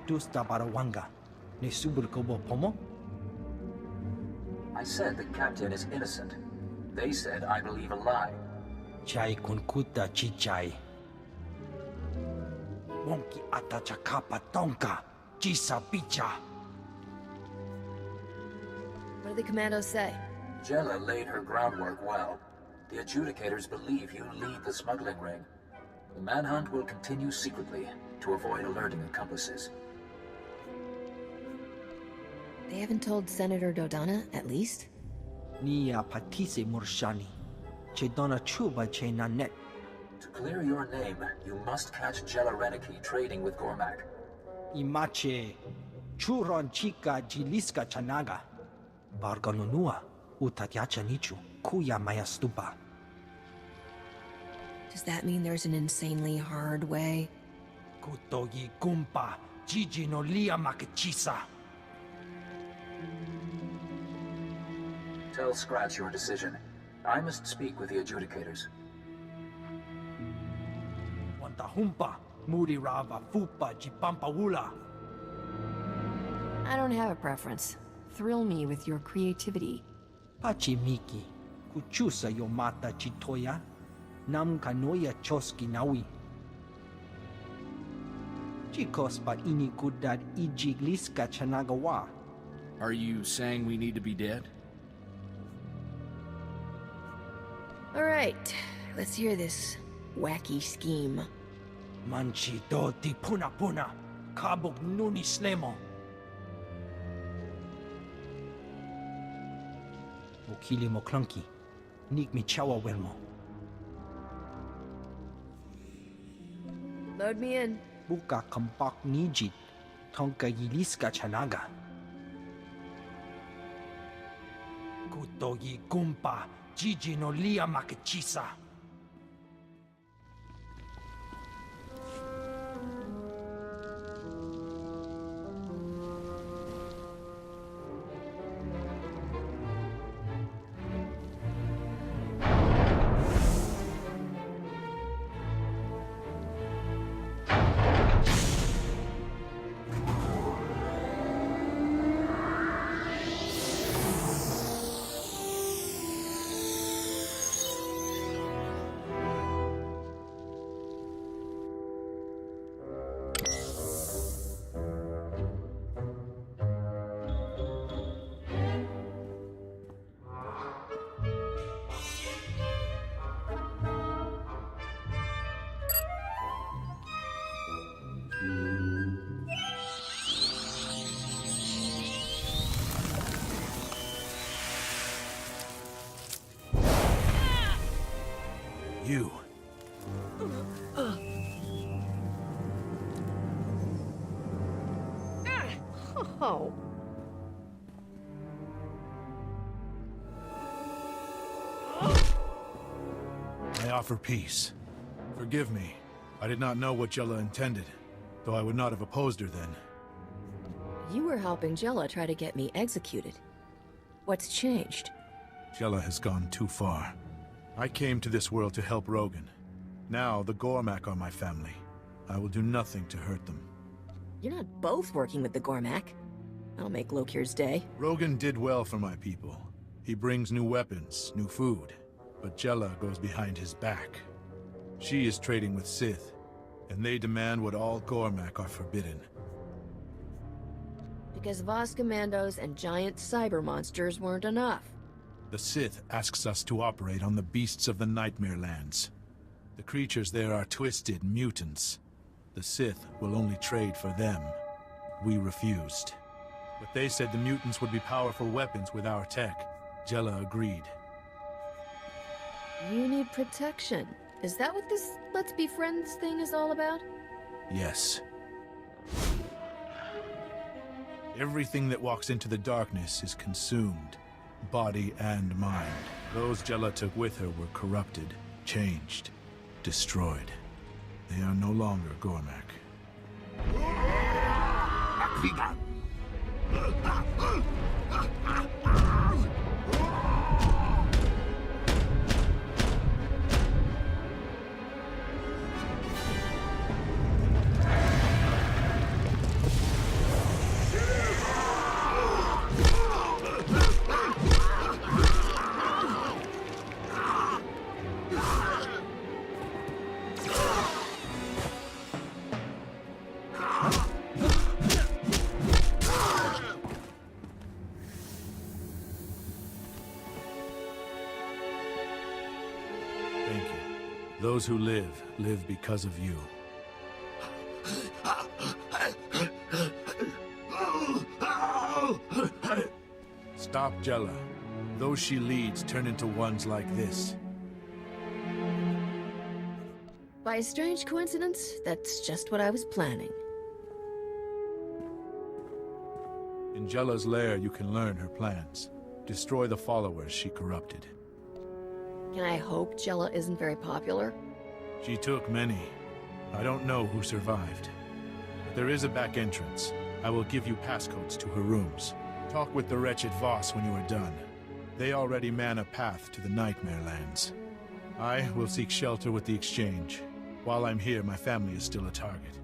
tusta barawanga. Ne subur kobo pomo? I said the captain is innocent. They said I believe a lie. Chai kunkuta chichai. Wonki atachakapa tonka. Chisa picha. What do the commandos say? Jella laid her groundwork well. The adjudicators believe you lead the smuggling ring. The manhunt will continue secretly to avoid alerting accomplices. They haven't told Senator Dodana, at least? Nia patise murshani. Che dona chuba che nanet. To clear your name, you must catch Jella Reneki trading with Gormak. Imache. Churon chica jiliska chanaga. Barganunua. Utatyacha nichu. Kuya maya stupa. Does that mean there's an insanely hard way? Kutogi gumpa. Jiji no lia makachisa. Tell Scratch your decision. I must speak with the adjudicators. Wantahumpa. Muri rava fupa jipampawula. I don't have a preference. Thrill me with your creativity. Pachimiki. Kuchusa yomata chitoya. Nam kanoya choski nawi. Chikos pa ini kudad ijigliska chanagawa. Are you saying we need to be dead? All right, let's hear this wacky scheme. Manchi do di puna puna. Kabog nuni slemo. Mukili mo clunky. Nik mi chawa welmo. Load me in. Buka kampak nijit. Tonka yiliska chanaga. Kutogi gumpa. Jiji no lia makachisa. You. Oh. I offer peace. Forgive me. I did not know what Jella intended, though I would not have opposed her then. You were helping Jella try to get me executed. What's changed? Jella has gone too far. I came to this world to help Rogan. Now the Gormak are my family. I will do nothing to hurt them. You're not both working with the Gormak. I'll make Lokir's day. Rogan did well for my people. He brings new weapons, new food. But Jella goes behind his back. She is trading with Sith, and they demand what all Gormak are forbidden. Because Voss commandos and giant cyber monsters weren't enough. The Sith asks us to operate on the beasts of the Nightmare Lands. The creatures there are twisted mutants. The Sith will only trade for them. We refused. But they said the mutants would be powerful weapons with our tech. Jella agreed. You need protection. Is that what this Let's Be Friends thing is all about? Yes. Everything that walks into the darkness is consumed, body and mind. Those Jella took with her were corrupted, changed, destroyed. They are no longer Gormak. Those who live, live because of you. Stop Jella. Those she leads turn into ones like this. By a strange coincidence, that's just what I was planning. In Jella's lair, you can learn her plans. Destroy the followers she corrupted. Can I hope Jella isn't very popular? She took many. I don't know who survived. But there is a back entrance. I will give you passcodes to her rooms. Talk with the wretched Voss when you are done. They already man a path to the Nightmare Lands. I will seek shelter with the Exchange. While I'm here, my family is still a target.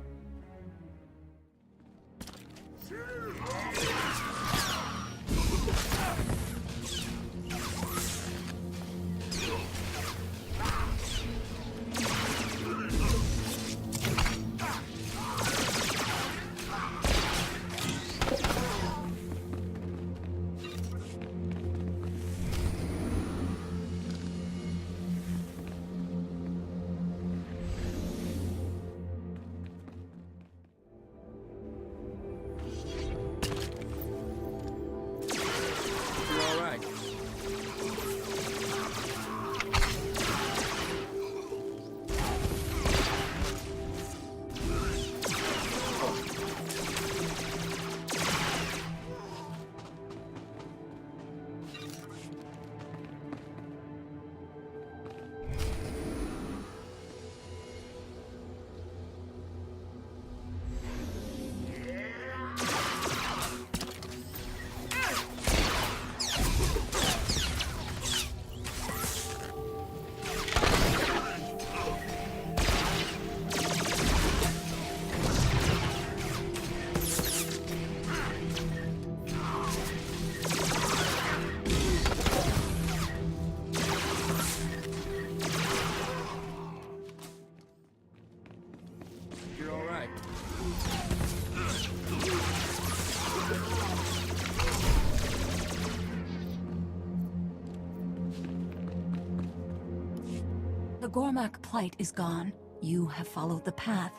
The Gormak plight is gone. You have followed the path.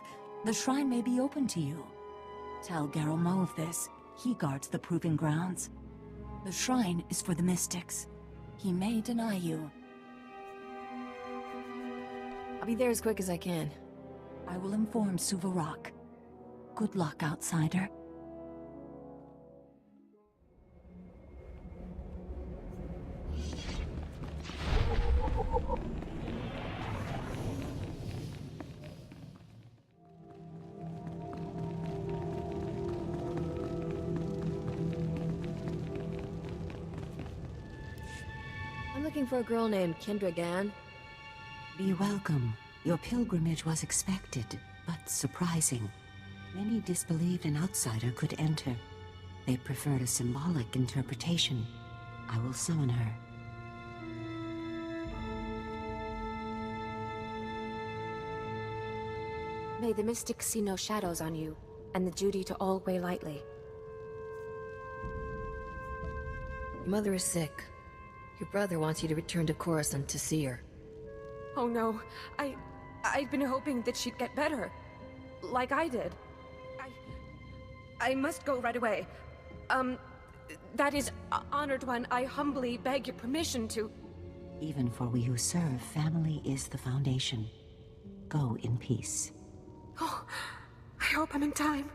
The shrine may be open to you. Tell Mo of this. He guards the proving grounds. The shrine is for the mystics. He may deny you. I'll be there as quick as I can. I will inform Suvarok. Good luck, outsider. I'm looking for a girl named Kendra Gann. Be welcome. Your pilgrimage was expected, but surprising. Many disbelieved an outsider could enter. They preferred a symbolic interpretation. I will summon her. May the mystics see no shadows on you, and the duty to all weigh lightly. Your mother is sick. Your brother wants you to return to Coruscant to see her. Oh no, I'd been hoping that she'd get better. Like I did. I must go right away. That is, Honored One, I humbly beg your permission to... Even for we who serve, family is the foundation. Go in peace. Oh, I hope I'm in time.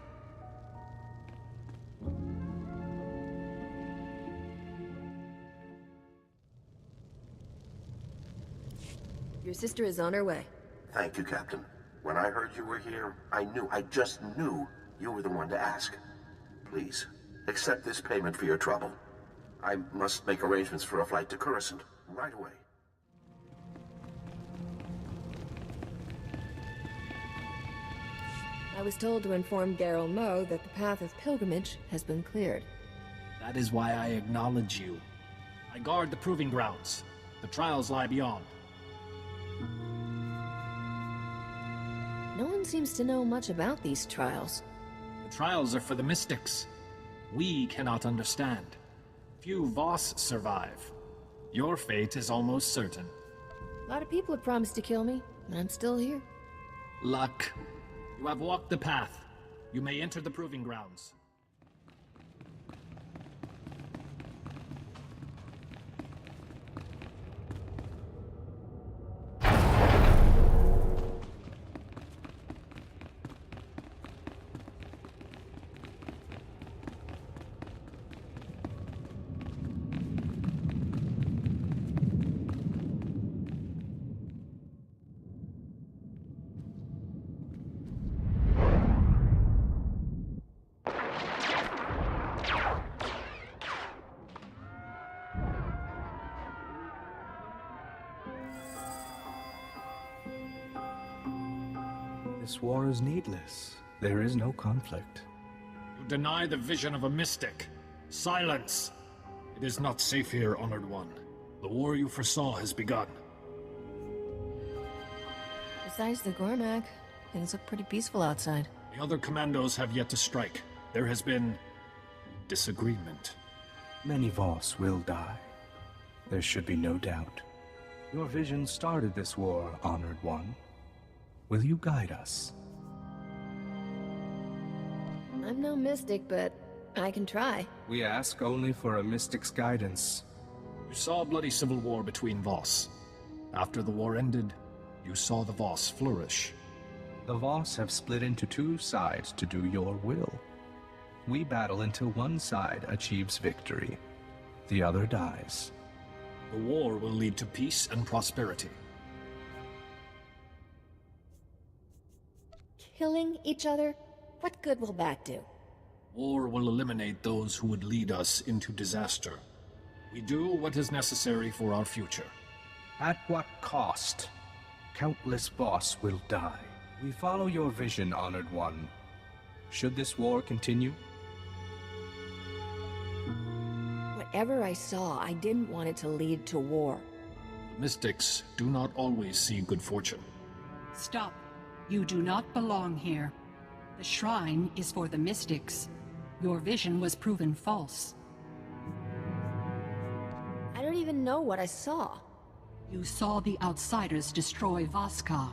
Your sister is on her way. Thank you, Captain. When I heard you were here, I just knew you were the one to ask. Please, accept this payment for your trouble. I must make arrangements for a flight to Coruscant right away. I was told to inform Mo that the path of pilgrimage has been cleared. That is why I acknowledge you. I guard the proving grounds. The trials lie beyond. No one seems to know much about these trials. The trials are for the mystics. We cannot understand. Few Voss survive. Your fate is almost certain. A lot of people have promised to kill me. I'm still here. Luck. You have walked the path. You may enter the proving grounds. This war is needless. There is no conflict. You deny the vision of a mystic. Silence! It is not safe here, Honored One. The war you foresaw has begun. Besides the Gormak, things look pretty peaceful outside. The other commandos have yet to strike. There has been disagreement. Many Voss will die. There should be no doubt. Your vision started this war, Honored One. Will you guide us? I'm no mystic, but I can try. We ask only for a mystic's guidance. You saw a bloody civil war between Voss. After the war ended, you saw the Voss flourish. The Voss have split into two sides to do your will. We battle until one side achieves victory. The other dies. The war will lead to peace and prosperity. Killing each other? What good will that do? War will eliminate those who would lead us into disaster. We do what is necessary for our future. At what cost? Countless Voss will die. We follow your vision, Honored One. Should this war continue? Whatever I saw, I didn't want it to lead to war. Mystics do not always see good fortune. Stop. You do not belong here. The shrine is for the mystics. Your vision was proven false. I don't even know what I saw. You saw the Outsiders destroy Voska.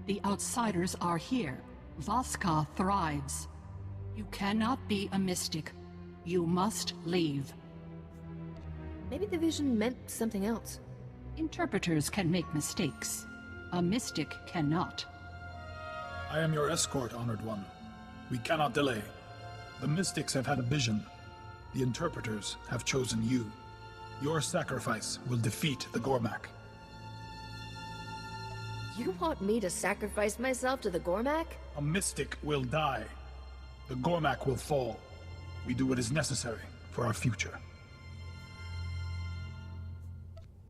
The Outsiders are here. Voska thrives. You cannot be a mystic. You must leave. Maybe the vision meant something else. Interpreters can make mistakes. A mystic cannot. I am your escort, Honored One. We cannot delay. The mystics have had a vision. The interpreters have chosen you. Your sacrifice will defeat the Gormak. You want me to sacrifice myself to the Gormak? A mystic will die. The Gormak will fall. We do what is necessary for our future.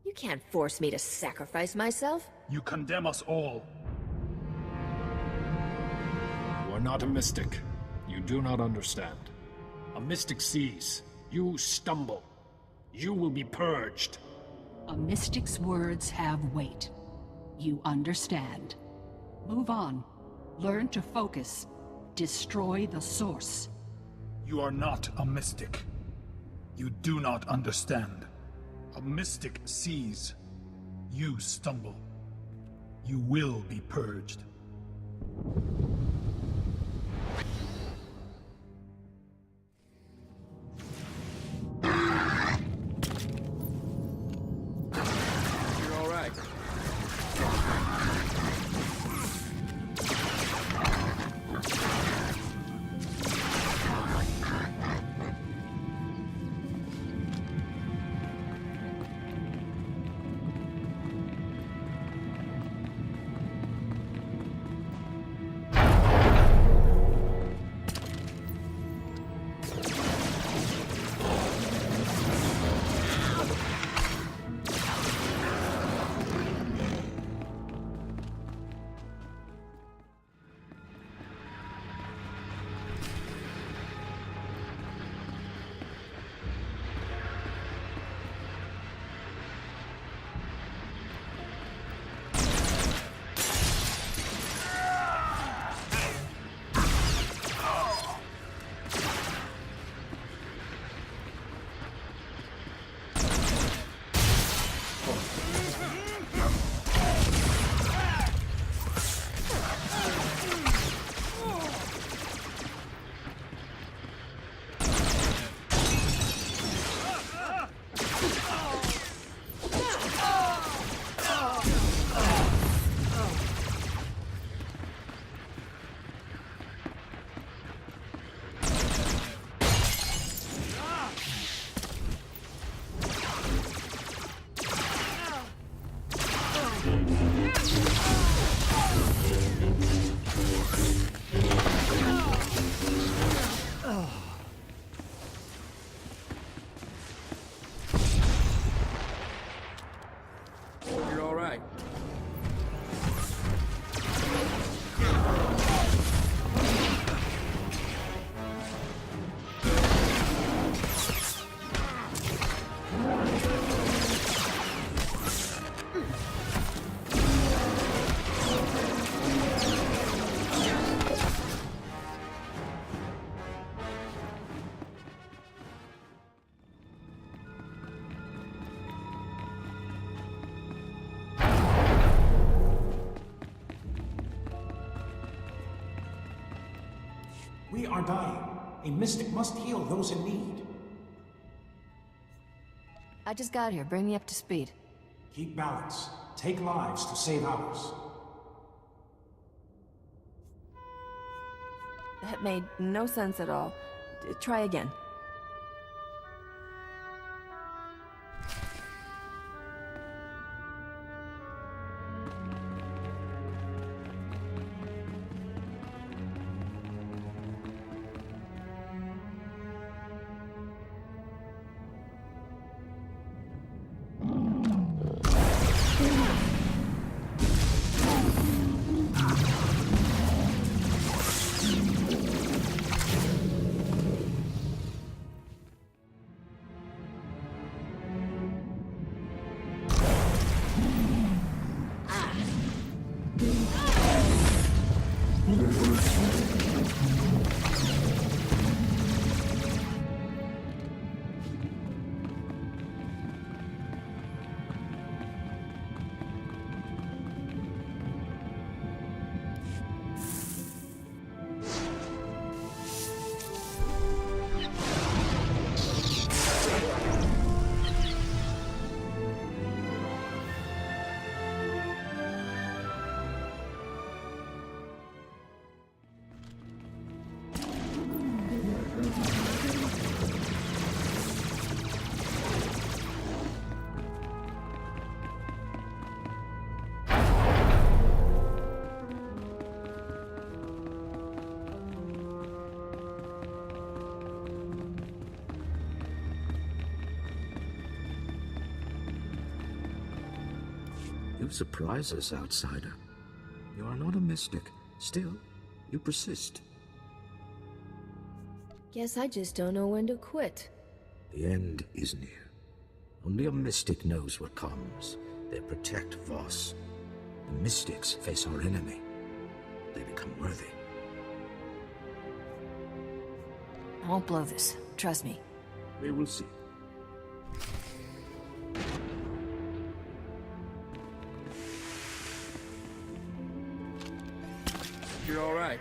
You can't force me to sacrifice myself. You condemn us all. You are not a mystic. You do not understand. A mystic sees. You stumble. You will be purged. A mystic's words have weight. You understand. Move on. Learn to focus. Destroy the source. You are not a mystic. You do not understand. A mystic sees. You stumble. You will be purged. You're all right. We are dying. A mystic must heal those in need. I just got here. Bring me up to speed. Keep balance. Take lives to save ours. That made no sense at all. Try again. You surprise us, outsider. You are not a mystic. Still, you persist. Guess I just don't know when to quit. The end is near. Only a mystic knows what comes. They protect Voss. The mystics face our enemy. They become worthy. I won't blow this. Trust me. We will see. You're all right.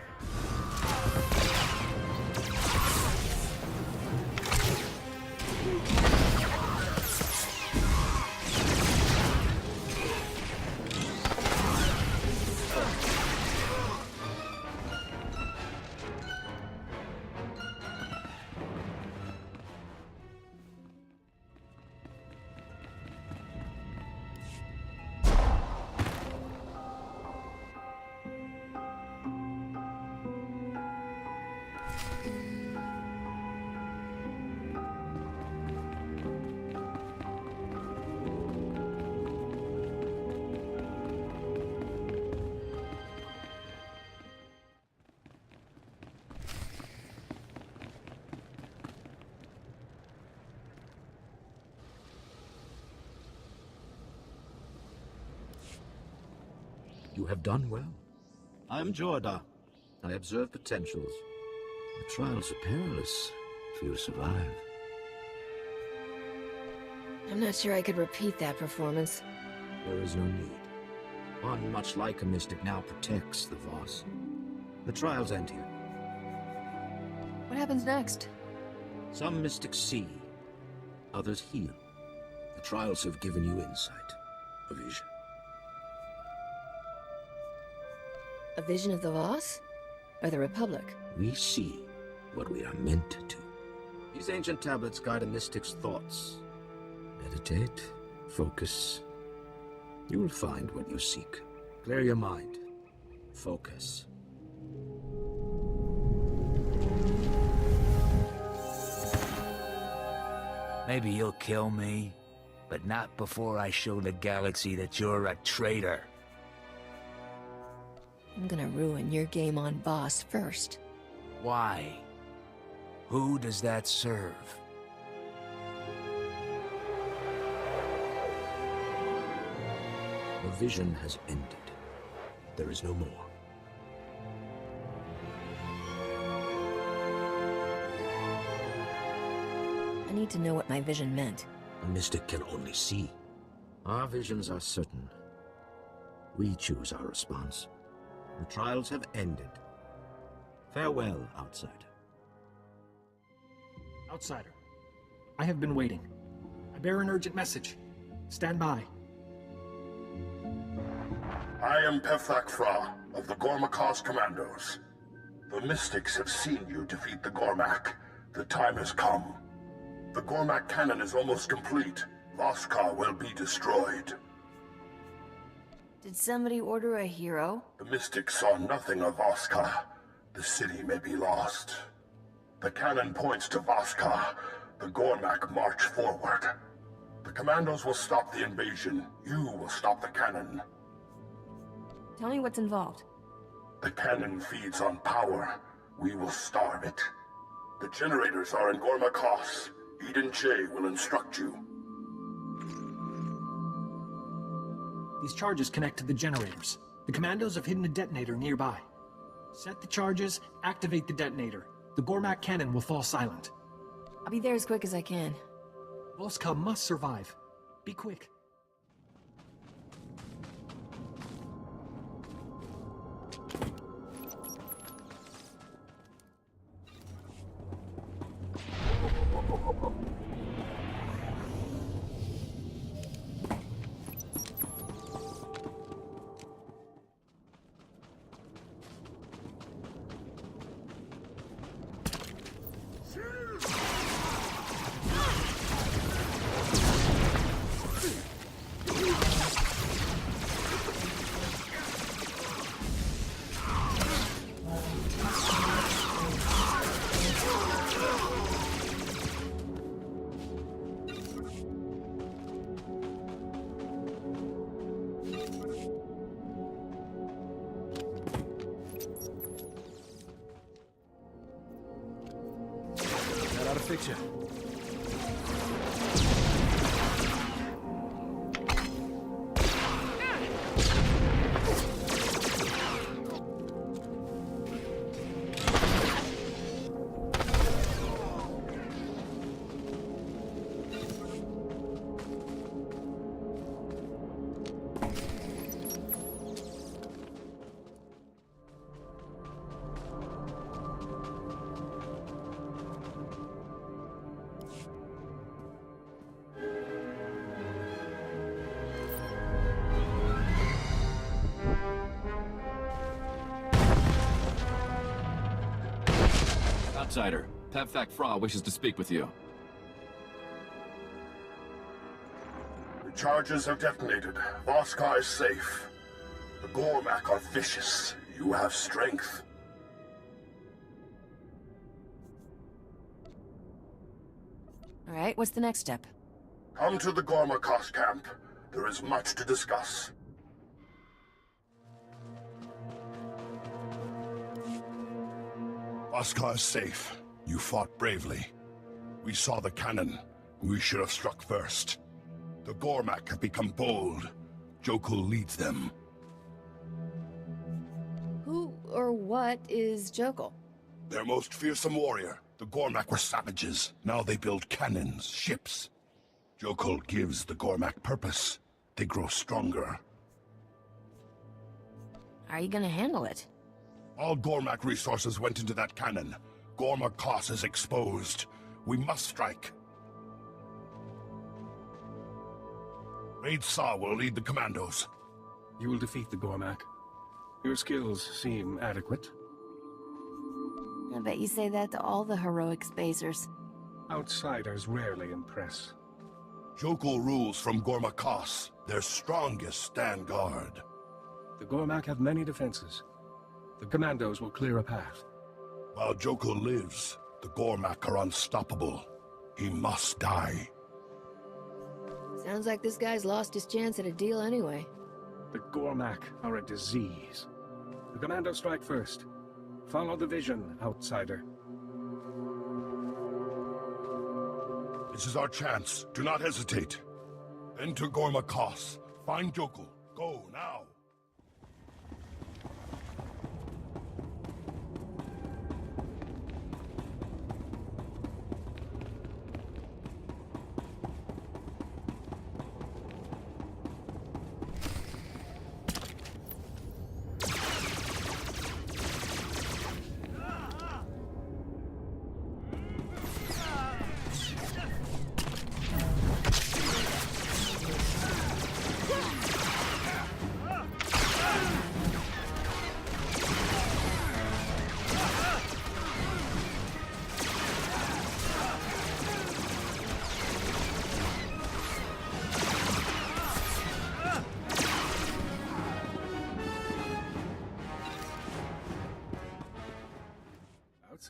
You have done well. I am Jorda. I observe potentials. The trials are perilous. Few survive. I'm not sure I could repeat that performance. There is no need. One much like a mystic now protects the Voss. The trials end here. What happens next? Some mystics see, others heal. The trials have given you insight, a vision. A vision of the Voss? Or the Republic? We see what we are meant to. These ancient tablets guide a mystic's thoughts. Meditate, focus. You will find what you seek. Clear your mind. Focus. Maybe you'll kill me, but not before I show the galaxy that you're a traitor. I'm gonna ruin your game on Voss first. Why? Who does that serve? The vision has ended. There is no more. I need to know what my vision meant. A mystic can only see. Our visions are certain. We choose our response. The trials have ended. Farewell, outsider. Outsider, I have been waiting. I bear an urgent message. Stand by. I am Pefthak Fra of the Gormak's Commandos. The Mystics have seen you defeat the Gormak. The time has come. The Gormak cannon is almost complete. Voskar will be destroyed. Did somebody order a hero? The Mystics saw nothing of Voskar. The city may be lost. The cannon points to Voskar. The Gormak march forward. The Commandos will stop the invasion. You will stop the cannon. Tell me what's involved. The cannon feeds on power. We will starve it. The generators are in Gormak. Eden Che will instruct you. These charges connect to the generators. The Commandos have hidden a detonator nearby. Set the charges, activate the detonator. The Gormak cannon will fall silent. I'll be there as quick as I can. Voska must survive. Be quick. Picture. Outsider, Pefthak Fra wishes to speak with you. The charges have detonated. Voskar is safe. The Gormak are vicious. You have strength. All right, what's the next step? Come to the Gormak's camp. There is much to discuss. Voskar is safe. You fought bravely. We saw the cannon. We should have struck first. The Gormak have become bold. Jokul leads them. Who or what is Jokul? Their most fearsome warrior. The Gormak were savages. Now they build cannons, ships. Jokul gives the Gormak purpose. They grow stronger. How are you gonna handle it? All Gormak resources went into that cannon. Gormak is exposed. We must strike. Raid Sa will lead the commandos. You will defeat the Gormak. Your skills seem adequate. I bet you say that to all the heroic spacers. Outsiders rarely impress. Jokul rules from Gormak. Their strongest stand guard. The Gormak have many defenses. The commandos will clear a path. While Jokul lives, the Gormak are unstoppable. He must die. Sounds like this guy's lost his chance at a deal anyway. The Gormak are a disease. The commandos strike first. Follow the vision, outsider. This is our chance. Do not hesitate. Enter Gormak. Find Jokul. Go, now.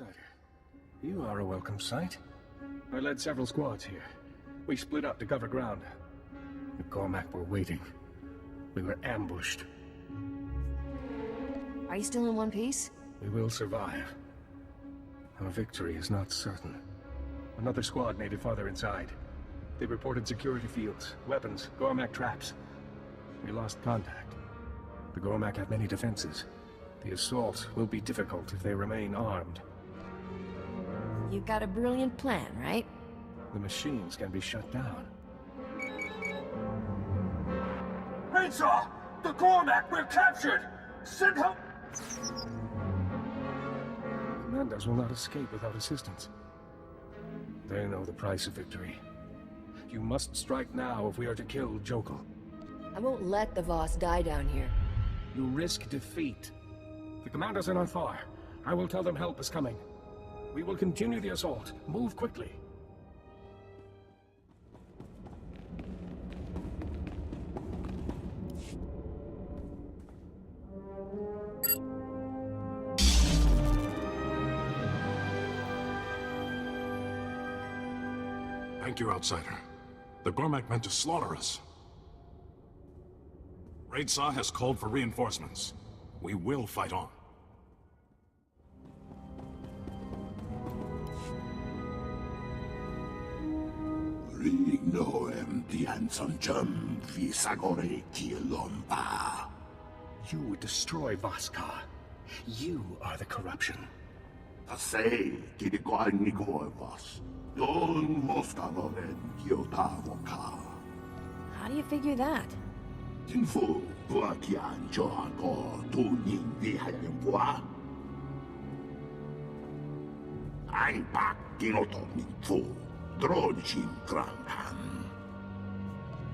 Outsider, you are a welcome sight. I led several squads here. We split up to cover ground. The Gormak were waiting. We were ambushed. Are you still in one piece? We will survive. Our victory is not certain. Another squad made it farther inside. They reported security fields, weapons, Gormak traps. We lost contact. The Gormak have many defenses. The assault will be difficult if they remain armed. You've got a brilliant plan, right? The machines can be shut down. Rainsaw! The Gormak were captured! Send help! Commandos will not escape without assistance. They know the price of victory. You must strike now if we are to kill Jokul. I won't let the Voss die down here. You risk defeat. The commandos are not far. I will tell them help is coming. We will continue the assault. Move quickly. Thank you, Outsider. The Gormak meant to slaughter us. Raidsaw has called for reinforcements. We will fight on. You would destroy Voskar. You are the corruption. How do you figure that?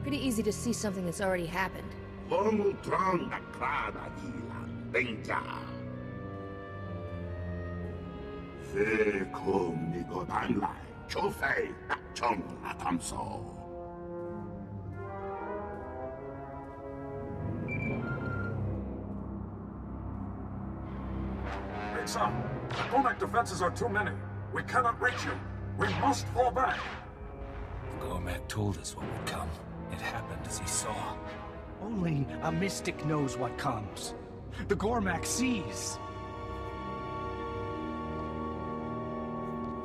Pretty easy to see something that's already happened. Rainsaw, the Gormak defenses are too many. We cannot reach you. We must fall back. Gormak told us what would come. It happened as he saw. Only a mystic knows what comes. The Gormak sees.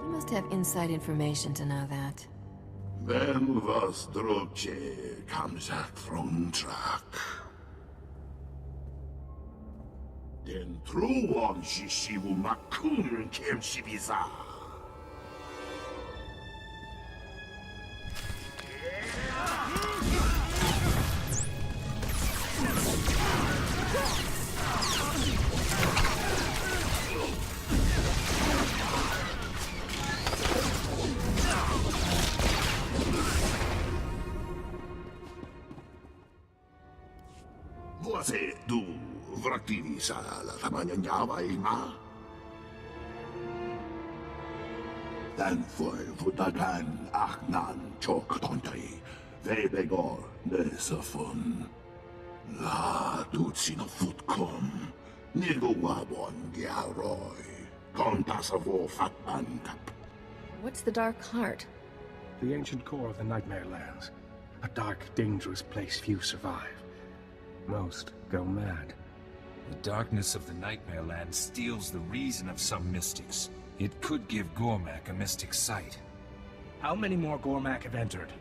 You must have inside information to know that. Vem was droge kamzat from track. Den truon shishivu makun kem shibiza. Você do vratiriza la tamanyawa ima. Dan foi vutagan achnan chok tontai. Vebegor nesafon. La dutsina futkom. Nigowabon giaroi. Kontasavo fatbankap. What's the Dark Heart? The ancient core of the Nightmare Lands. A dark, dangerous place few survive. Most go mad. The darkness of the Nightmare Land steals the reason of some mystics. It could give Gormak a mystic sight. How many more Gormak have entered?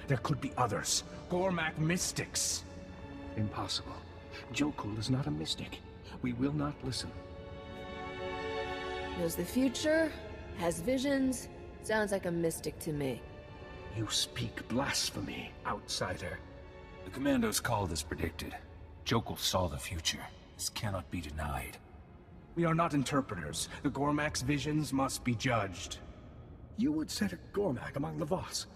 There could be others. Gormak mystics. Impossible. Jokul is not a mystic. We will not listen. Knows the future, has visions, sounds like a mystic to me. You speak blasphemy, outsider. The commandos called as predicted. Jokul saw the future. This cannot be denied. We are not interpreters. The Gormak's visions must be judged. You would set a Gormak among the Voss.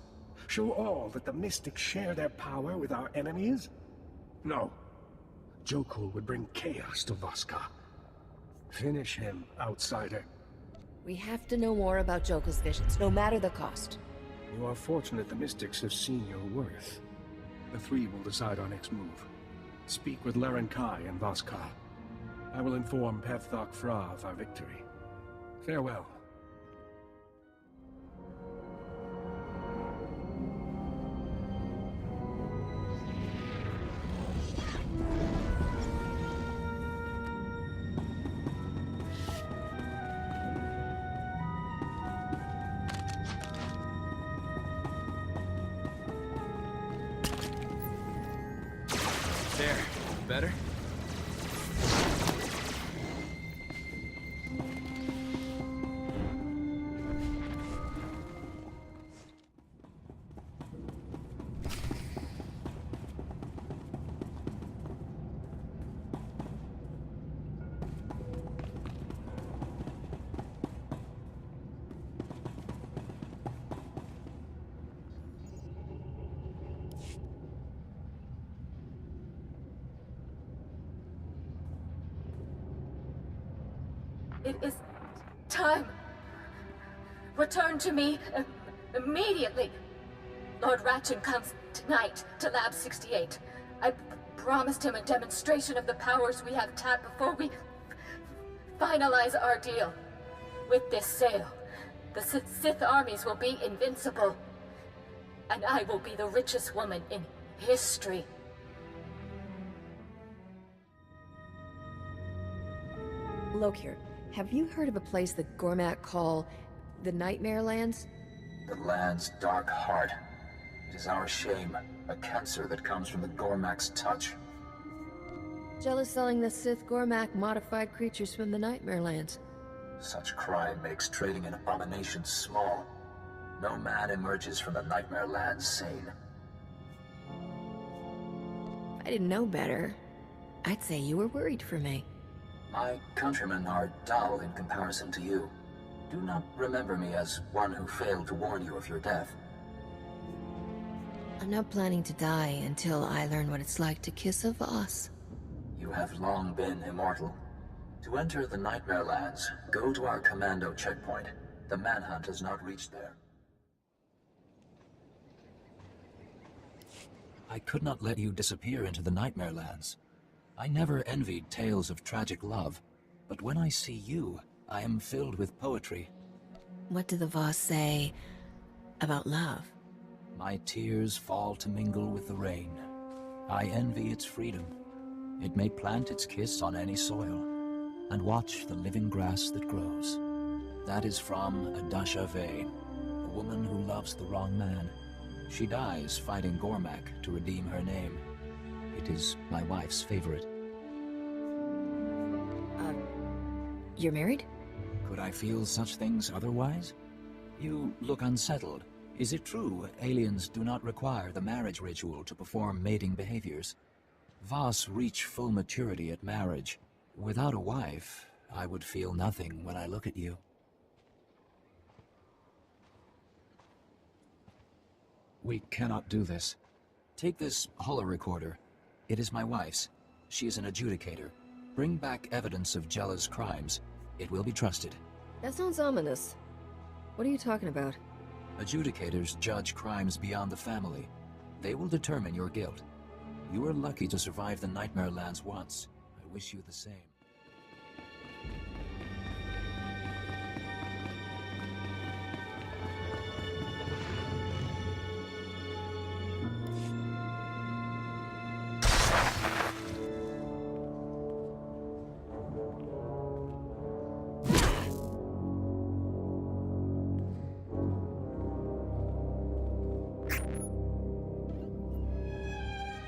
Show all that the mystics share their power with our enemies? No. Jokul would bring chaos to Voskar. Finish him, outsider. We have to know more about Jokul's visions, no matter the cost. You are fortunate the mystics have seen your worth. The three will decide our next move. Speak with Laren Kai and Voskar. I will inform Pevthok Fra of our victory. Farewell. Better? It is time. Return to me immediately. Lord Ratchin comes tonight to Lab 68. I promised him a demonstration of the powers we have tapped before we finalize our deal. With this sale, the Sith armies will be invincible, and I will be the richest woman in history. Lokir, have you heard of a place the Gormak call the Nightmare Lands? The land's dark heart. It is our shame, a cancer that comes from the Gormak's touch. Jella's selling the Sith Gormak modified creatures from the Nightmare Lands. Such crime makes trading in abominations small. No man emerges from the Nightmare Lands sane. If I didn't know better, I'd say you were worried for me. My countrymen are dull in comparison to you. Do not remember me as one who failed to warn you of your death. I'm not planning to die until I learn what it's like to kiss a Voss. You have long been immortal. To enter the Nightmare Lands, go to our commando checkpoint. The manhunt has not reached there. I could not let you disappear into the Nightmare Lands. I never envied tales of tragic love, but when I see you, I am filled with poetry. What do the Voss say about love? My tears fall to mingle with the rain. I envy its freedom. It may plant its kiss on any soil, and watch the living grass that grows. That is from Adasha Vane, a woman who loves the wrong man. She dies fighting Gormak to redeem her name. It is my wife's favorite. You're married? Could I feel such things otherwise? You look unsettled. Is it true aliens do not require the marriage ritual to perform mating behaviors? Voss reach full maturity at marriage. Without a wife, I would feel nothing when I look at you. We cannot do this. Take this holo-recorder. It is my wife's. She is an adjudicator. Bring back evidence of Jella's crimes. It will be trusted. That sounds ominous. What are you talking about? Adjudicators judge crimes beyond the family. They will determine your guilt. You were lucky to survive the Nightmare Lands once. I wish you the same.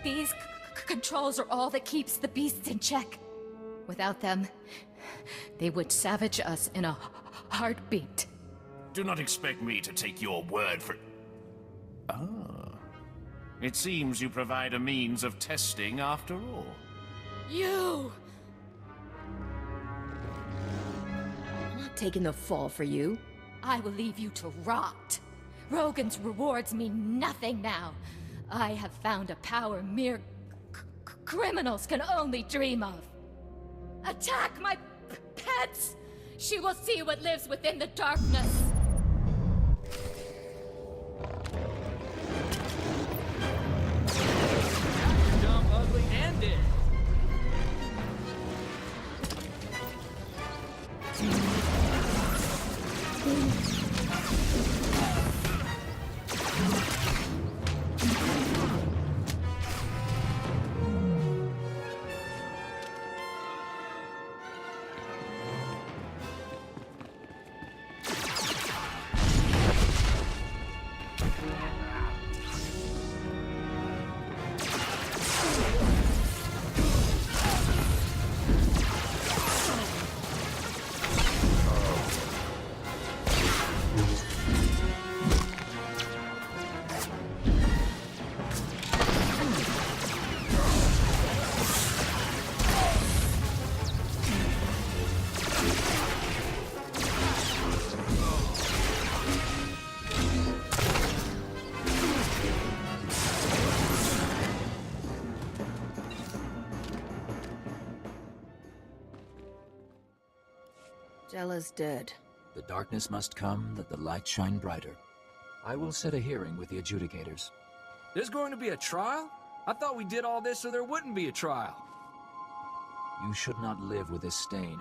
These controls are all that keeps the beasts in check. Without them, they would savage us in a heartbeat. Do not expect me to take your word for... Ah. It seems you provide a means of testing after all. You! I'm not taking the fall for you. I will leave you to rot. Rogan's rewards mean nothing now. I have found a power mere criminals can only dream of. Attack my pets! She will see what lives within the darkness. Dumb, ugly, and dead. Jella's dead. The darkness must come that the light shine brighter. I will set a hearing with the adjudicators. There's going to be a trial? I thought we did all this so there wouldn't be a trial. You should not live with this stain.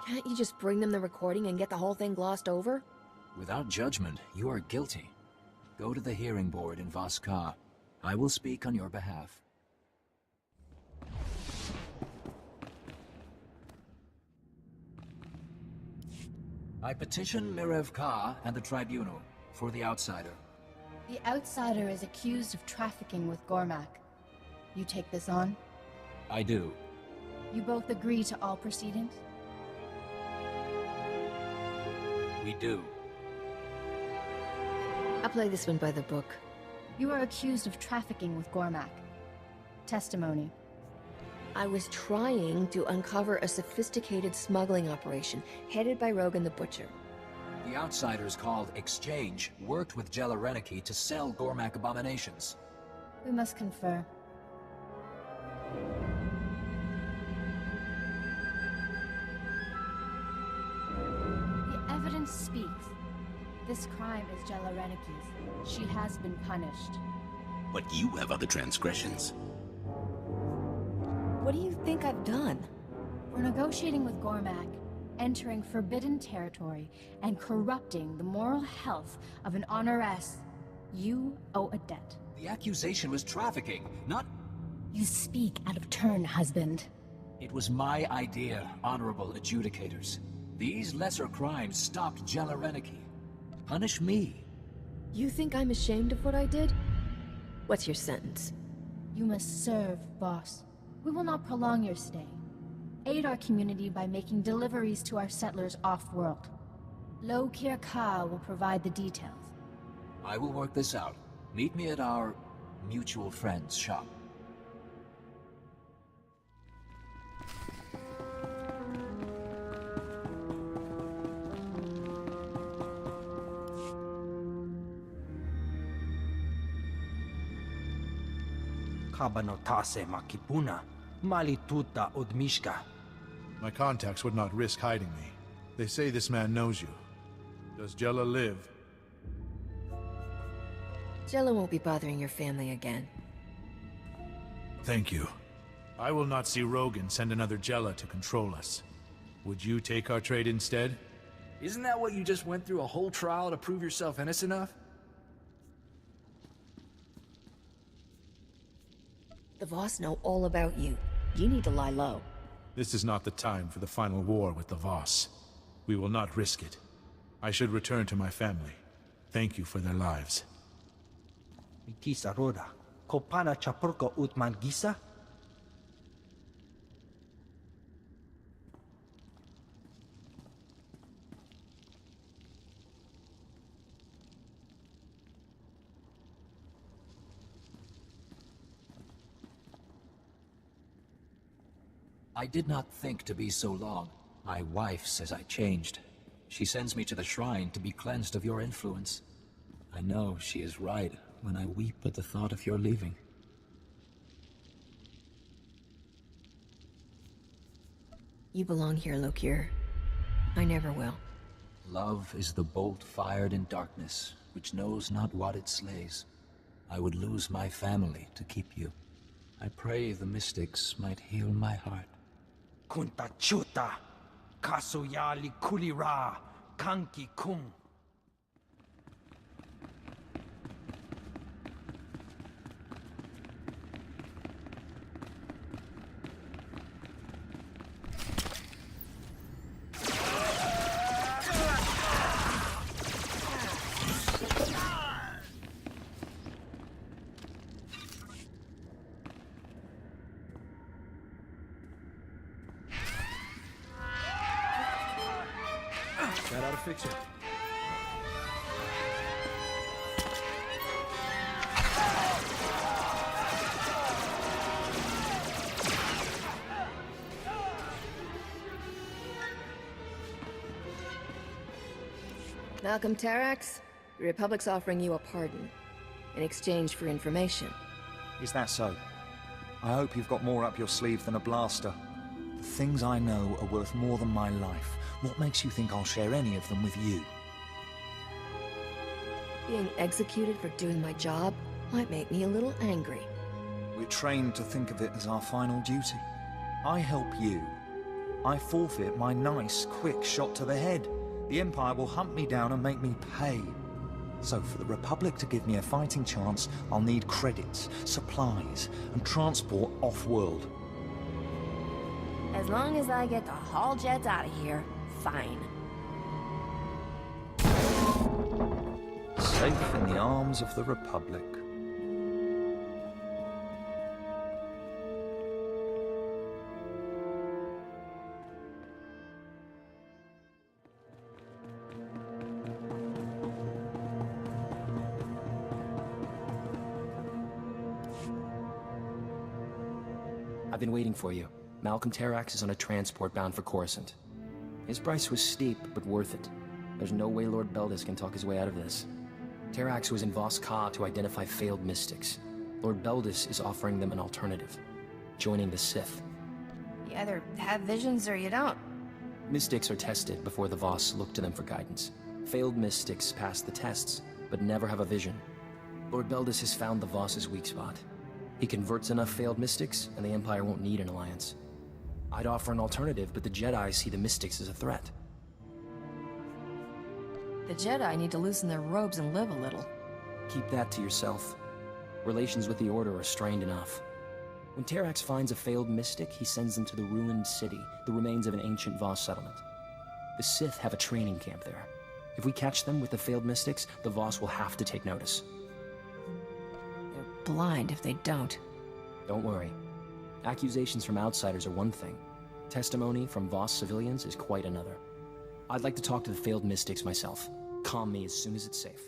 Can't you just bring them the recording and get the whole thing glossed over? Without judgment, you are guilty. Go to the hearing board in Voskar. I will speak on your behalf. I petition Mirev Ka and the Tribunal for the Outsider. The Outsider is accused of trafficking with Gormak. You take this on? I do. You both agree to all proceedings? We do. I'll play this one by the book. You are accused of trafficking with Gormak. Testimony. I was trying to uncover a sophisticated smuggling operation headed by Rogan the Butcher. The Outsiders called Exchange worked with Jella Reneki to sell Gormak abominations. We must confer. The evidence speaks. This crime is Jella Reneki's. She has been punished. But you have other transgressions. What do you think I've done? For negotiating with Gormak, entering forbidden territory, and corrupting the moral health of an honoress, you owe a debt. The accusation was trafficking, not... You speak out of turn, husband. It was my idea, honorable adjudicators. These lesser crimes stopped Jella Reneki. Punish me. You think I'm ashamed of what I did? What's your sentence? You must serve, boss. We will not prolong your stay. Aid our community by making deliveries to our settlers off-world. Lo Kir Ka will provide the details. I will work this out. Meet me at our mutual friend's shop. Kabanotase makipuna, malituta udmishka. My contacts would not risk hiding me. They say this man knows you. Does Jella live? Jella won't be bothering your family again. Thank you. I will not see Rogan send another Jella to control us. Would you take our trade instead? Isn't that what you just went through a whole trial to prove yourself innocent of? The Voss know all about you. You need to lie low. This is not the time for the final war with the Voss. We will not risk it. I should return to my family. Thank you for their lives. Mitisa roda, kopana chapurko utman gisa? I did not think to be so long. My wife says I changed. She sends me to the shrine to be cleansed of your influence. I know she is right when I weep at the thought of your leaving. You belong here, Lokir. I never will. Love is the bolt fired in darkness, which knows not what it slays. I would lose my family to keep you. I pray the mystics might heal my heart. Kunta chuta, kasuyali kulira, kanki kung. That ought to fix it. Malcolm Tarax, the Republic's offering you a pardon in exchange for information. Is that so? I hope you've got more up your sleeve than a blaster. Things I know are worth more than my life. What makes you think I'll share any of them with you? Being executed for doing my job might make me a little angry. We're trained to think of it as our final duty. I help you. I forfeit my nice, quick shot to the head. The Empire will hunt me down and make me pay. So for the Republic to give me a fighting chance, I'll need credits, supplies, and transport off-world. As long as I get to haul jets out of here, fine. Safe in the arms of the Republic. I've been waiting for you. Malcolm Terrax is on a transport bound for Coruscant. His price was steep, but worth it. There's no way Lord Beldis can talk his way out of this. Terrax was in Vos Ka to identify failed mystics. Lord Beldis is offering them an alternative. Joining the Sith. You either have visions or you don't. Mystics are tested before the Vos look to them for guidance. Failed mystics pass the tests, but never have a vision. Lord Beldis has found the Vos's weak spot. He converts enough failed mystics, and the Empire won't need an alliance. I'd offer an alternative, but the Jedi see the mystics as a threat. The Jedi need to loosen their robes and live a little. Keep that to yourself. Relations with the Order are strained enough. When Terrax finds a failed mystic, he sends them to the ruined city, the remains of an ancient Vos settlement. The Sith have a training camp there. If we catch them with the failed mystics, the Vos will have to take notice. They're blind if they don't. Don't worry. Accusations from outsiders are one thing. Testimony from Vos civilians is quite another. I'd like to talk to the failed mystics myself. Calm me as soon as it's safe.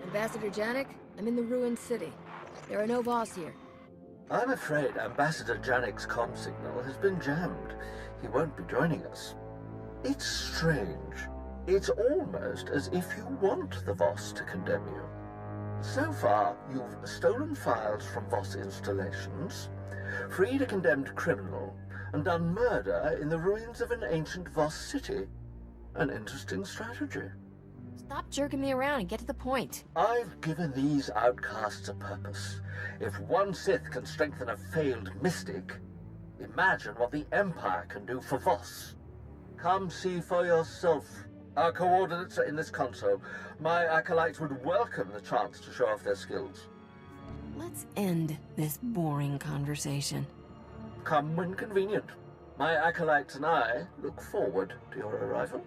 Ambassador Janik, I'm in the ruined city. There are no Vos here. I'm afraid Ambassador Janik's comm signal has been jammed. He won't be joining us. It's strange. It's almost as if you want the Vos to condemn you. So far, you've stolen files from Vos installations, freed a condemned criminal, and done murder in the ruins of an ancient Vos city. An interesting strategy. Stop jerking me around and get to the point. I've given these outcasts a purpose. If one Sith can strengthen a failed mystic, imagine what the Empire can do for Vos. Come see for yourself. Our coordinates are in this console. My acolytes would welcome the chance to show off their skills. Let's end this boring conversation. Come when convenient. My acolytes and I look forward to your arrival.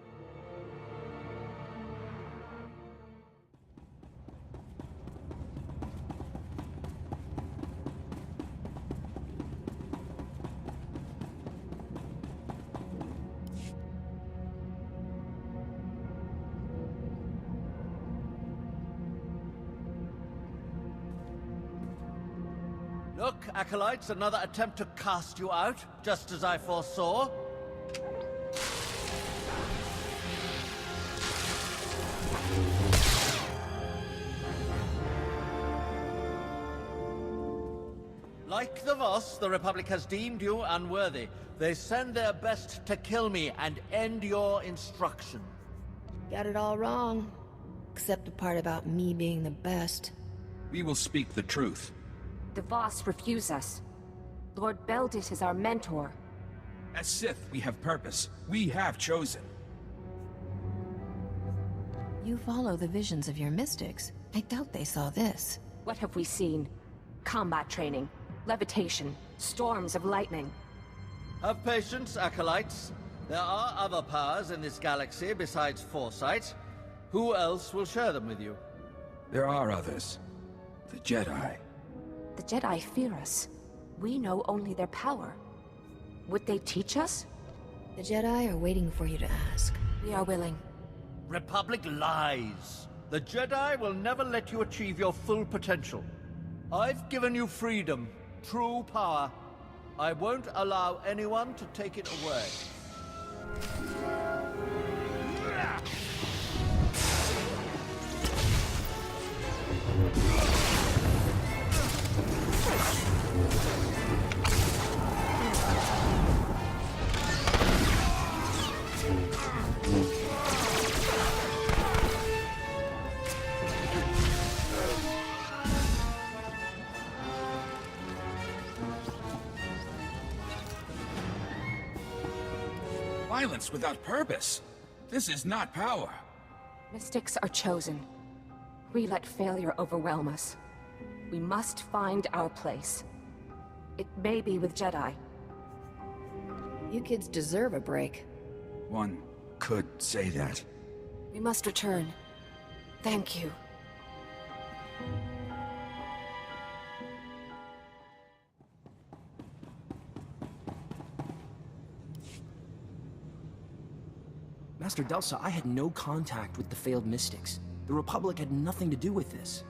Look, acolytes, another attempt to cast you out, just as I foresaw. Like the Vos, the Republic has deemed you unworthy. They send their best to kill me and end your instruction. Got it all wrong. Except the part about me being the best. We will speak the truth. The Vos refuse us. Lord Beldis is our mentor. As Sith, we have purpose. We have chosen. You follow the visions of your mystics. I doubt they saw this. What have we seen? Combat training, levitation, storms of lightning. Have patience, acolytes. There are other powers in this galaxy besides foresight. Who else will share them with you? There are others. The Jedi. The Jedi fear us. We know only their power. Would they teach us? The Jedi are waiting for you to ask. We are willing. Republic lies. The Jedi will never let you achieve your full potential. I've given you freedom, true power. I won't allow anyone to take it away. Violence without purpose. This is not power. Mystics are chosen. We let failure overwhelm us. We must find our place. It may be with Jedi. You kids deserve a break. One could say that. We must return. Thank you. Master Delsa, I had no contact with the failed Mystics. The Republic had nothing to do with this.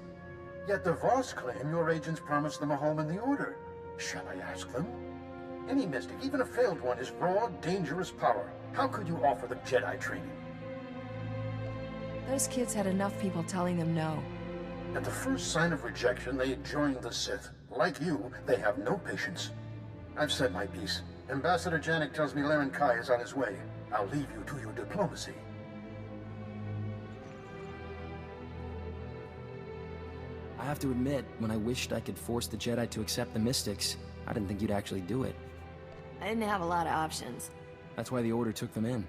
Yet the Voss claim your agents promised them a home in the Order. Shall I ask them? Any Mystic, even a failed one, is raw, dangerous power. How could you offer them Jedi training? Those kids had enough people telling them no. At the first sign of rejection, they join the Sith. Like you, they have no patience. I've said my piece. Ambassador Janek tells me Laren Kai is on his way. I'll leave you to your diplomacy. I have to admit, when I wished I could force the Jedi to accept the Mystics, I didn't think you'd actually do it. I didn't have a lot of options. That's why the Order took them in.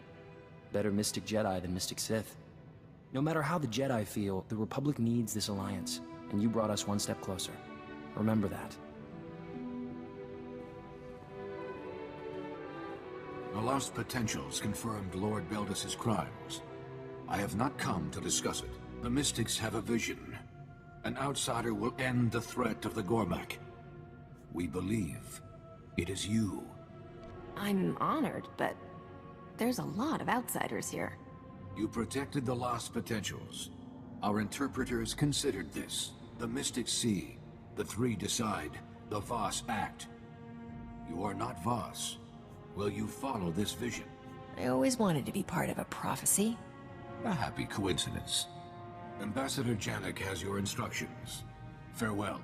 Better Mystic Jedi than Mystic Sith. No matter how the Jedi feel, the Republic needs this alliance, and you brought us one step closer. Remember that. The Lost Potentials confirmed Lord Beldis's crimes. I have not come to discuss it. The Mystics have a vision. An outsider will end the threat of the Gormak. We believe it is you. I'm honored, but there's a lot of outsiders here. You protected the Lost Potentials. Our interpreters considered this. The Mystics see. The three decide. The Voss act. You are not Voss. Will you follow this vision? I always wanted to be part of a prophecy. A happy coincidence. Ambassador Janek has your instructions. Farewell.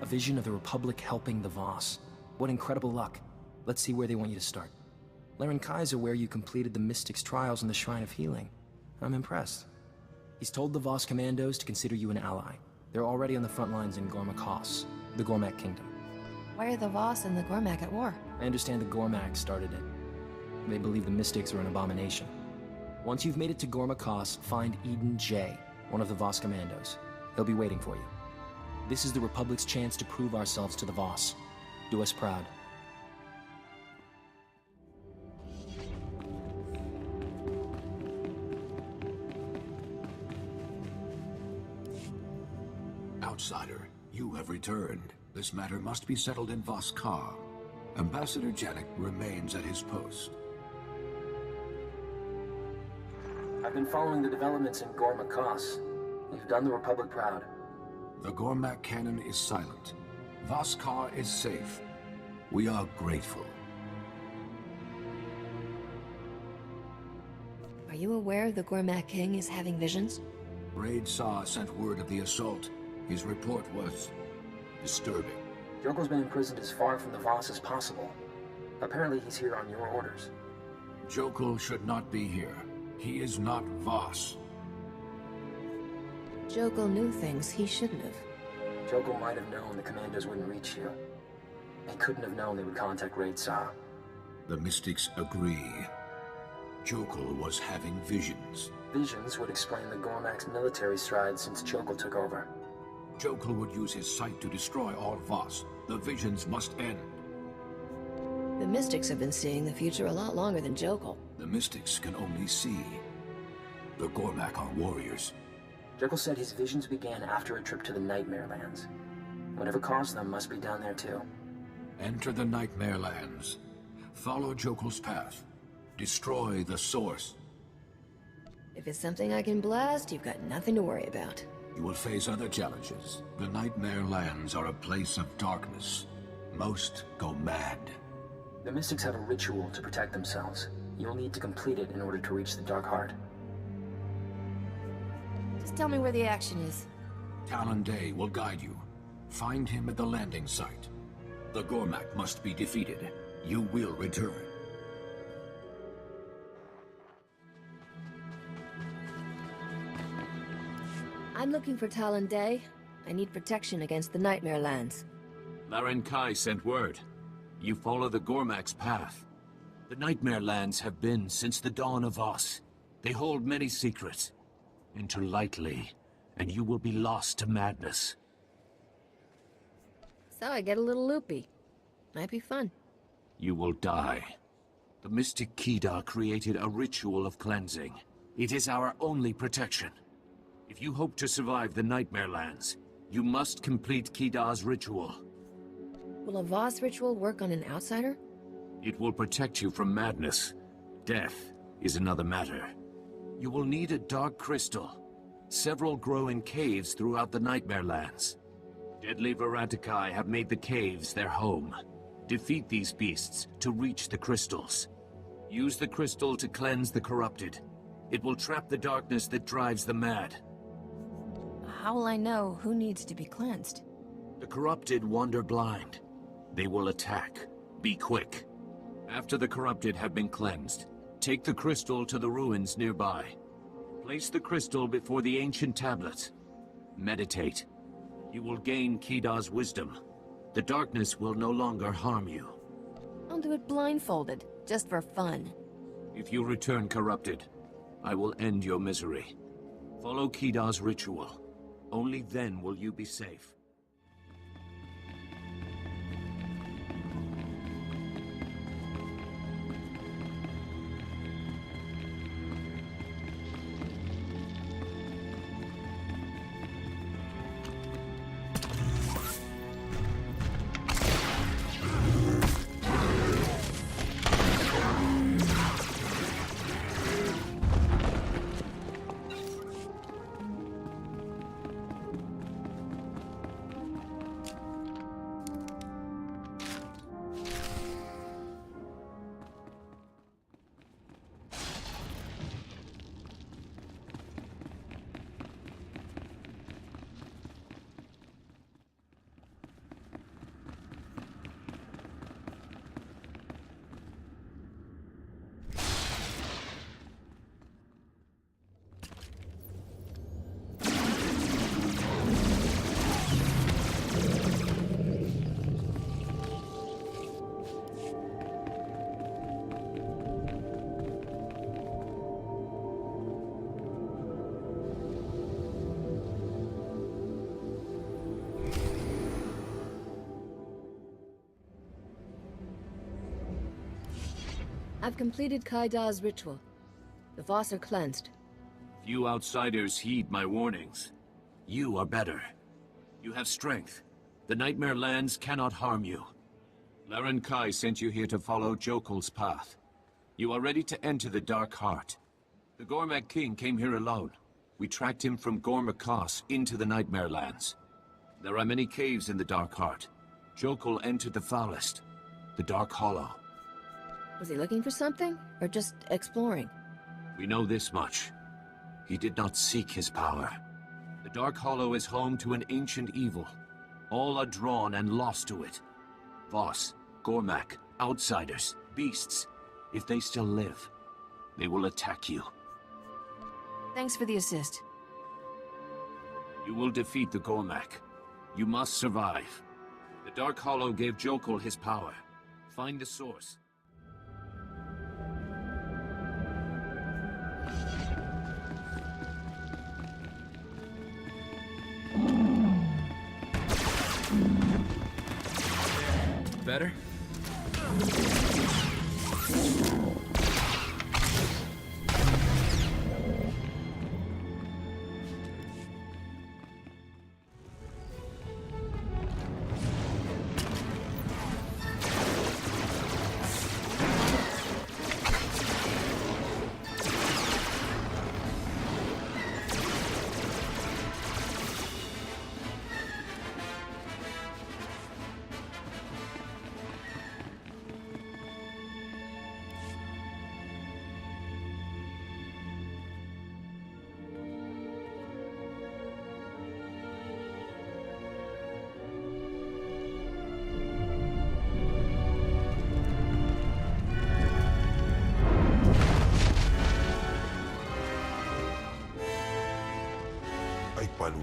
A vision of the Republic helping the Voss. What incredible luck. Let's see where they want you to start. Laren Kai is aware you completed the Mystics' trials in the Shrine of Healing. I'm impressed. He's told the Voss commandos to consider you an ally. They're already on the front lines in Gormak, the Gormak Kingdom. Why are the Voss and the Gormak at war? I understand the Gormak started it. They believe the Mystics are an abomination. Once you've made it to Gormak, find Eden J, one of the Voss commandos. He'll be waiting for you. This is the Republic's chance to prove ourselves to the Voss. Do us proud. Outsider, you have returned. This matter must be settled in Voss Ka. Ambassador Janek remains at his post. I've been following the developments in Gormak. You've done the Republic proud. The Gormak cannon is silent. Voss Ka is safe. We are grateful. Are you aware the Gormak King is having visions? Raid Saw sent word of the assault. His report was disturbing. Jokul's been imprisoned as far from the Voss as possible. Apparently he's here on your orders. Jokul should not be here. He is not Voss. Jokul knew things he shouldn't have. Jokul might have known the commandos wouldn't reach you. He couldn't have known they would contact Raid Saw. The Mystics agree. Jokul was having visions. Visions would explain the Gormak's military strides since Jokul took over. Jokul would use his sight to destroy all Voss. The visions must end. The Mystics have been seeing the future a lot longer than Jokul. The Mystics can only see. The Gormak are warriors. Jokul said his visions began after a trip to the Nightmare Lands. Whatever caused them must be down there too. Enter the Nightmare Lands. Follow Jokul's path. Destroy the source. If it's something I can blast, you've got nothing to worry about. You will face other challenges. The Nightmare Lands are a place of darkness. Most go mad. The Mystics have a ritual to protect themselves. You'll need to complete it in order to reach the Dark Heart. Just tell me where the action is. Talon Day will guide you. Find him at the landing site. The Gormak must be defeated. You will return. I'm looking for Talon Day. I need protection against the Nightmare Lands. Laren Kai sent word. You follow the Gormak's path. The Nightmare Lands have been since the dawn of Voss. They hold many secrets. Enter lightly, and you will be lost to madness. So I get a little loopy. Might be fun. You will die. The mystic Kida created a ritual of cleansing. It is our only protection. If you hope to survive the Nightmare Lands, you must complete Kida's ritual. Will a Voss ritual work on an outsider? It will protect you from madness. Death is another matter. You will need a dark crystal. Several grow in caves throughout the Nightmare Lands. Deadly Veratikai have made the caves their home. Defeat these beasts to reach the crystals. Use the crystal to cleanse the corrupted. It will trap the darkness that drives the mad. How will I know who needs to be cleansed? The corrupted wander blind. They will attack. Be quick. After the corrupted have been cleansed, take the crystal to the ruins nearby. Place the crystal before the ancient tablets. Meditate. You will gain Kida's wisdom. The darkness will no longer harm you. I'll do it blindfolded, just for fun. If you return corrupted, I will end your misery. Follow Kida's ritual. Only then will you be safe. I've completed Kaida's ritual. The Voss are cleansed. Few outsiders heed my warnings. You are better. You have strength. The Nightmare Lands cannot harm you. Laren Kai sent you here to follow Jokul's path. You are ready to enter the Dark Heart. The Gormak King came here alone. We tracked him from Gormak into the Nightmare Lands. There are many caves in the Dark Heart. Jokul entered the foulest, the Dark Hollow. Was he looking for something, or just exploring? We know this much. He did not seek his power. The Dark Hollow is home to an ancient evil. All are drawn and lost to it. Voss, Gormak, outsiders, beasts. If they still live, they will attack you. Thanks for the assist. You will defeat the Gormak. You must survive. The Dark Hollow gave Jokul his power. Find the source. Better?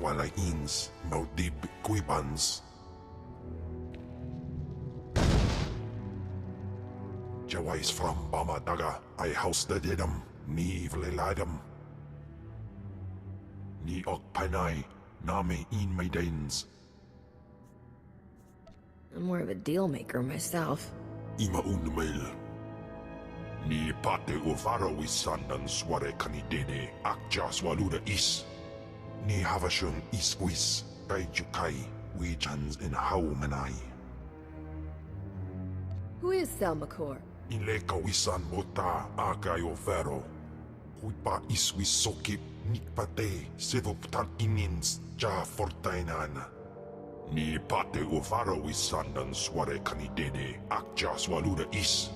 Jawala ins, Maudib Quibans. Jawais from Bamadaga, I house the Dedam, Ni Vleladam. Ni Ok Panai, Name in my Danes. I'm more of a deal maker myself. Ima Unmail. Ni Pate Uvaro Wisandan Sware Kanidene, Akja Swaluda Is. Ni Havashun Isquis, Baijukai, Wijans in Haumanai. Who is Selmakor? Ileka Wisan Mota, Agayo Vero. Huipa Iswis Sokip, Nikpate, Sevoptan Inins, Ja Fortainana. Ni Pate Uvaro Wisandan Sware Kanidene, Akja Swaluda Is.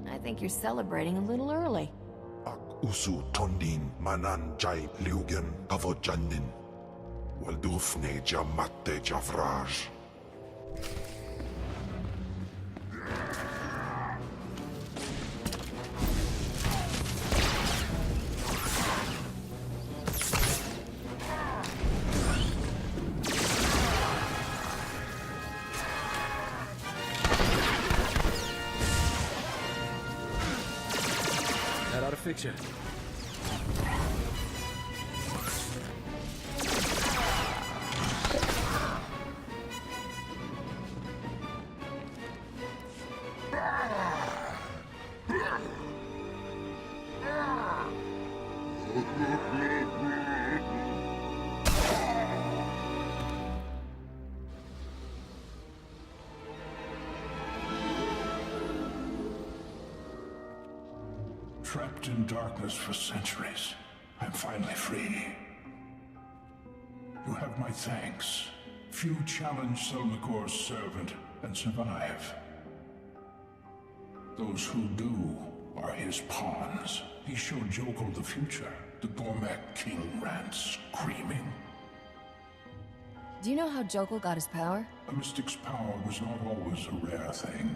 I think you're celebrating a little early. Usu Tondin Manan Jai Lugan Kavojanin Waldufne Jamate Javraj. That ought to fix you. Trapped in darkness for centuries, I'm finally free. You have my thanks. Few challenge Selmakor's servant and survive. Those who do are his pawns. He showed Jokul the future. The Gormak king ran screaming. Do you know how Jokul got his power? A mystic's power was not always a rare thing.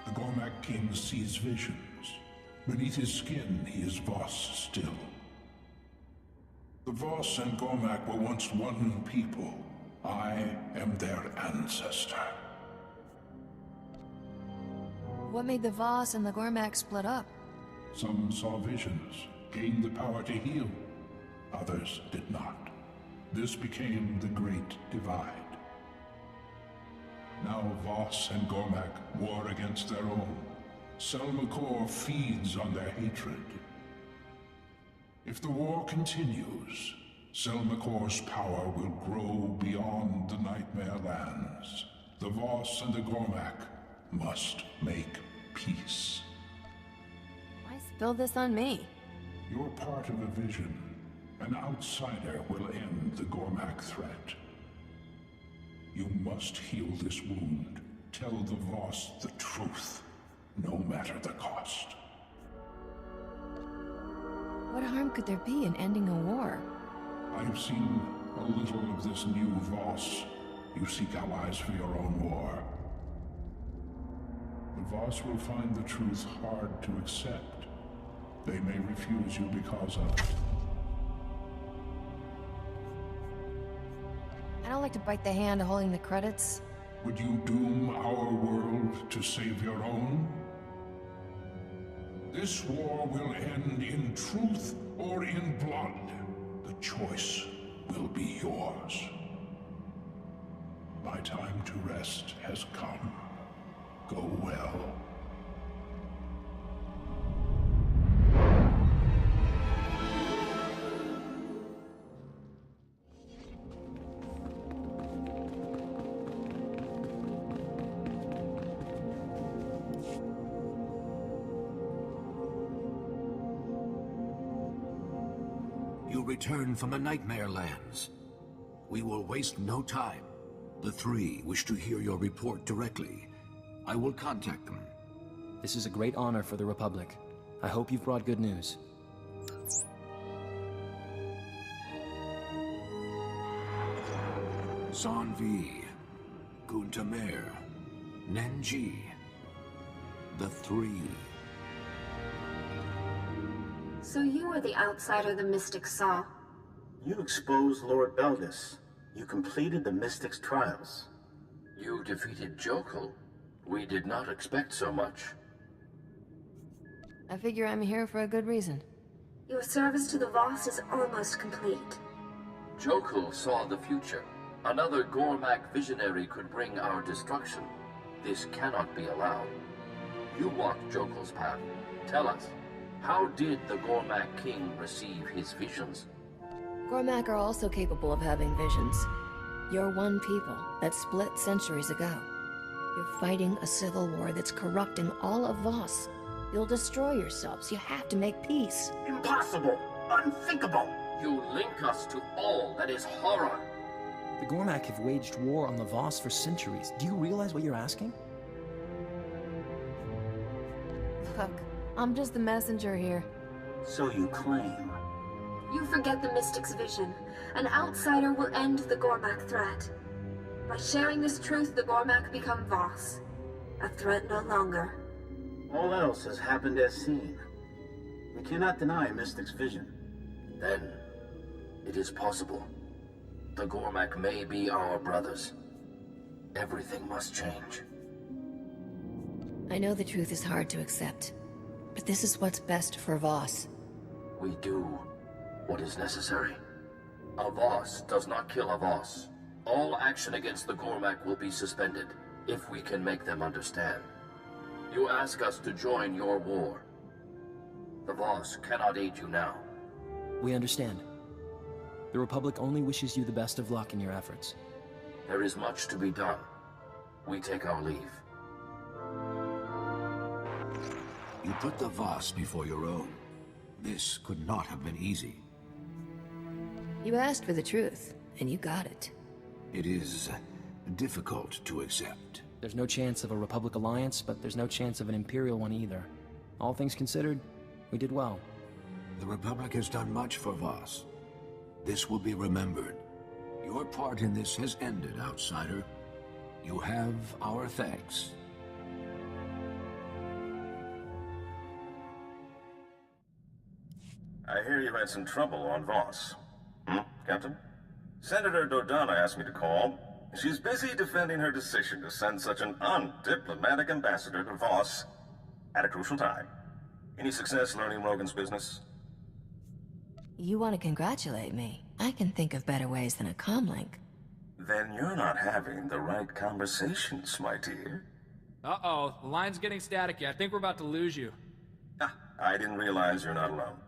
The Gormak king sees visions. Beneath his skin, he is Voss still. The Voss and Gormak were once one people. I am their ancestor. What made the Voss and the Gormak split up? Some saw visions, gained the power to heal. Others did not. This became the Great Divide. Now Voss and Gormak war against their own. Selmakor feeds on their hatred. If the war continues, Selmakor's power will grow beyond the Nightmare Lands. The Voss and the Gormak must make peace. Why spill this on me? You're part of a vision. An outsider will end the Gormak threat. You must heal this wound. Tell the Voss the truth, no matter the cost. What harm could there be in ending a war? I've seen a little of this new Voss. You seek allies for your own war. The Voss will find the truth hard to accept. They may refuse you because of it. I don't like to bite the hand holding the credits. Would you doom our world to save your own? This war will end in truth or in blood. The choice will be yours. My time to rest has come. Go well. You return from the Nightmare Lands. We will waste no time. The three wish to hear your report directly. I will contact them. This is a great honor for the Republic. I hope you've brought good news. Zanvi, Guntamer, Nenji. The three. So you were the outsider the Mystic saw. You exposed Lord Beldis. You completed the Mystic's trials. You defeated Jokul. We did not expect so much. I figure I'm here for a good reason. Your service to the Voss is almost complete. Jokul saw the future. Another Gormak visionary could bring our destruction. This cannot be allowed. You walked Jokul's path. Tell us, how did the Gormak king receive his visions? Gormak are also capable of having visions. You're one people that split centuries ago. You're fighting a civil war that's corrupting all of Voss. You'll destroy yourselves. You have to make peace. Impossible! Unthinkable! You link us to all that is horror. The Gormak have waged war on the Voss for centuries. Do you realize what you're asking? Look, I'm just the messenger here. So you claim. You forget the Mystic's vision. An outsider will end the Gormak threat. By sharing this truth, the Gormak become Voss. A threat no longer. All else has happened as seen. We cannot deny Mystic's vision. Then, it is possible. The Gormak may be our brothers. Everything must change. I know the truth is hard to accept, but this is what's best for Voss. We do what is necessary. A Voss does not kill a Voss. All action against the Gormak will be suspended, if we can make them understand. You ask us to join your war. The Voss cannot aid you now. We understand. The Republic only wishes you the best of luck in your efforts. There is much to be done. We take our leave. You put the Voss before your own. This could not have been easy. You asked for the truth, and you got it. It is difficult to accept. There's no chance of a Republic alliance, but there's no chance of an Imperial one either. All things considered, we did well. The Republic has done much for Voss. This will be remembered. Your part in this has ended, outsider. You have our thanks. I hear you had some trouble on Voss. Captain? Senator Dodonna asked me to call. She's busy defending her decision to send such an undiplomatic ambassador to Voss at a crucial time. Any success learning Rogan's business? You want to congratulate me? I can think of better ways than a comlink. Then you're not having the right conversations, my dear. Uh-oh, the line's getting staticky. I think we're about to lose you. I didn't realize you're not alone.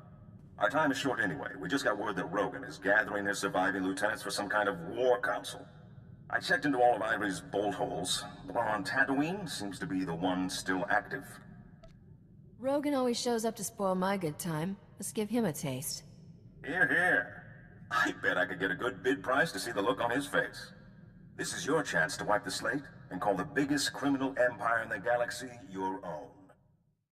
Our time is short anyway. We just got word that Rogan is gathering his surviving lieutenants for some kind of war council. I checked into all of Ivory's bolt holes. The one on Tatooine seems to be the one still active. Rogan always shows up to spoil my good time. Let's give him a taste. Hear, hear. I bet I could get a good bid price to see the look on his face. This is your chance to wipe the slate and call the biggest criminal empire in the galaxy your own.